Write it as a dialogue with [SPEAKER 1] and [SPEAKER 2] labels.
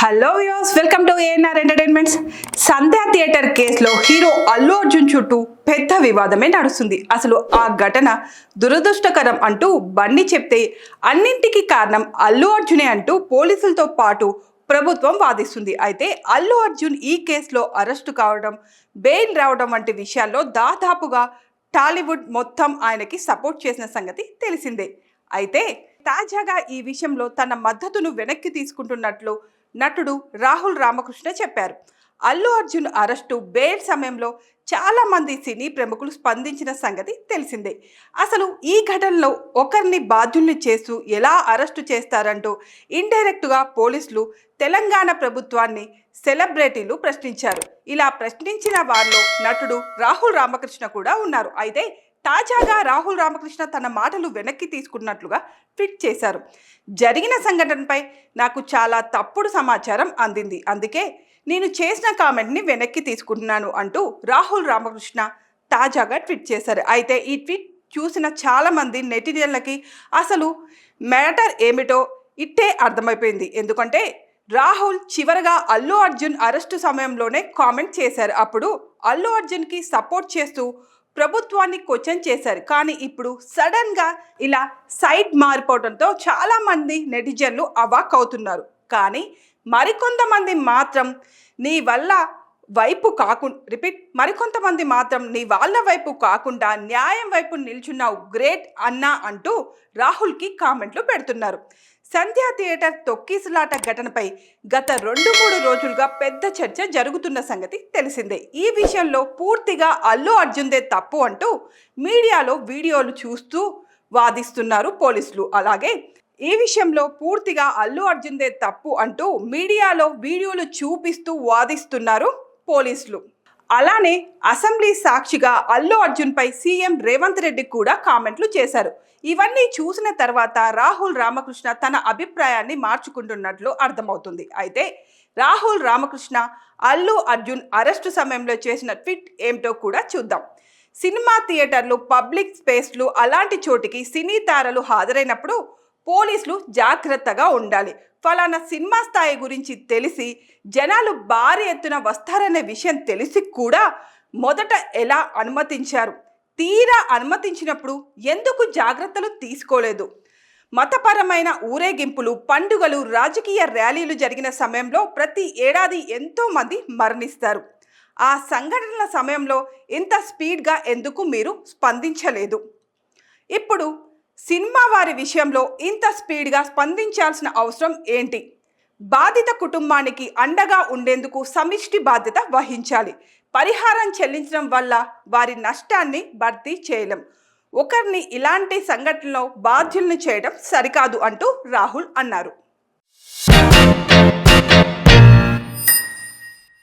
[SPEAKER 1] Hello viewers, welcome to ANR entertainments. Sandhya theatre కేసులో hero Allu Arjun చుట్టూ పెద్ద వివాదమే నడుస్తుంది. అసలు ఆ ఘటన దురదృష్టకరం అంటూ బన్నీ చెప్తే అన్నింటికి కారణం అల్లు అర్జునే అంటూ పోలీసులతో పాటు ప్రభుత్వం వాదిస్తుంది. అయితే అల్లు అర్జున్ ఈ కేసులో అరెస్టు కావడం, బెయిల్ రావడం వంటి విషయాల్లో దాదాపుగా టాలీవుడ్ మొత్తం ఆయనకి సపోర్ట్ చేసిన సంగతి తెలిసిందే. అయితే తాజాగా ఈ విషయంలో తన మద్దతును వెనక్కి తీసుకుంటున్నట్లు నటుడు రాహుల్ రామకృష్ణ చెప్పారు. అల్లు అర్జున్ అరెస్టు, బెయిల్ సమయంలో చాలా మంది సినీ ప్రముఖులు స్పందించిన సంగతి తెలిసిందే. అసలు ఈ ఘటనలో ఒకరిని బాధ్యుల్ని చేస్తూ ఎలా అరెస్టు చేస్తారంటూ ఇండైరెక్టుగా పోలీసులు తెలంగాణ ప్రభుత్వాన్ని సెలబ్రిటీలు ప్రశ్నించారు. ఇలా ప్రశ్నించిన వారిలో నటుడు రాహుల్ రామకృష్ణ కూడా ఉన్నారు. అయితే తాజాగా రాహుల్ రామకృష్ణ తన మాటలు వెనక్కి తీసుకున్నట్లుగా ట్వీట్ చేశారు. జరిగిన సంఘటనపై నాకు చాలా తప్పుడు సమాచారం అందింది, అందుకే నేను చేసిన కామెంట్ని వెనక్కి తీసుకుంటున్నాను అంటూ రాహుల్ రామకృష్ణ తాజాగా ట్వీట్ చేశారు. అయితే ఈ ట్వీట్ చూసిన చాలామంది నెటిజన్లకి అసలు మ్యాటర్ ఏమిటో ఇట్టే అర్థమైపోయింది. ఎందుకంటే రాహుల్ చివరగా అల్లు అర్జున్ అరెస్టు సమయంలోనే కామెంట్ చేశారు. అప్పుడు అల్లు అర్జున్కి సపోర్ట్ చేస్తూ ప్రభుత్వాన్ని క్వశ్చన్ చేశారు. కానీ ఇప్పుడు సడన్గా ఇలా సైడ్ మారిపోవడంతో చాలామంది నెటిజన్లు అవాక్ అవుతున్నారు. కానీ మరికొంతమంది మాత్రం నీ వల్ల వైపు మరికొంతమంది మాత్రం నీ వాళ్ళ వైపు కాకుండా న్యాయం వైపు నిల్చున్నావు, గ్రేట్ అన్నా అంటూ రాహుల్కి కామెంట్లు పెడుతున్నారు. సంధ్య థియేటర్ తొక్కిసలాట ఘటనపై గత 2-3 రోజులుగా పెద్ద చర్చ జరుగుతున్న సంగతి తెలిసిందే. ఈ విషయంలో పూర్తిగా అల్లు అర్జున్దే తప్పు అంటూ మీడియాలో వీడియోలు చూస్తూ వాదిస్తున్నారు పోలీసులు. అలాగే ఈ విషయంలో పూర్తిగా అల్లు అర్జున్దే తప్పు అంటూ మీడియాలో వీడియోలు చూపిస్తూ వాదిస్తున్నారు పోలీసులు. అలానే అసెంబ్లీ సాక్షిగా అల్లు అర్జున్పై సీఎం రేవంత్ రెడ్డి కూడా కామెంట్లు చేశారు. ఇవన్నీ చూసిన తర్వాత రాహుల్ రామకృష్ణ తన అభిప్రాయాన్ని మార్చుకుంటున్నట్లు అర్థమవుతుంది. అయితే రాహుల్ రామకృష్ణ అల్లు అర్జున్ అరెస్టు సమయంలో చేసిన ట్వీట్ ఏమిటో కూడా చూద్దాం. సినిమా థియేటర్లు, పబ్లిక్ స్పేస్లు అలాంటి చోటికి సినీ తారలు హాజరైనప్పుడు పోలీసులు జాగ్రత్తగా ఉండాలి. ఫలానా సినిమా స్థాయి గురించి తెలిసి జనాలు భారీ ఎత్తున వస్తారనే విషయం తెలిసి కూడా మొదట ఎలా అనుమతించారు? తీరా అనుమతించినప్పుడు ఎందుకు జాగ్రత్తలు తీసుకోలేదు? మతపరమైన ఊరేగింపులు, పండుగలు, రాజకీయ ర్యాలీలు జరిగిన సమయంలో ప్రతి ఏడాది ఎంతో మంది మరణిస్తారు. ఆ సంఘటనల సమయంలో ఇంత స్పీడ్గా ఎందుకు మీరు స్పందించలేదు? ఇప్పుడు సినిమా వారి విషయంలో ఇంత స్పీడ్గా స్పందించాల్సిన అవసరం ఏంటి? బాధిత కుటుంబానికి అండగా ఉండేందుకు సమిష్టి బాధ్యత వహించాలి. పరిహారం చెల్లించడం వల్ల వారి నష్టాన్ని భర్తీ చేయలేం. ఒకరిని ఇలాంటి సంఘటనలో బాధ్యుల్ని చేయడం సరికాదు అంటూ రాహుల్ అన్నారు.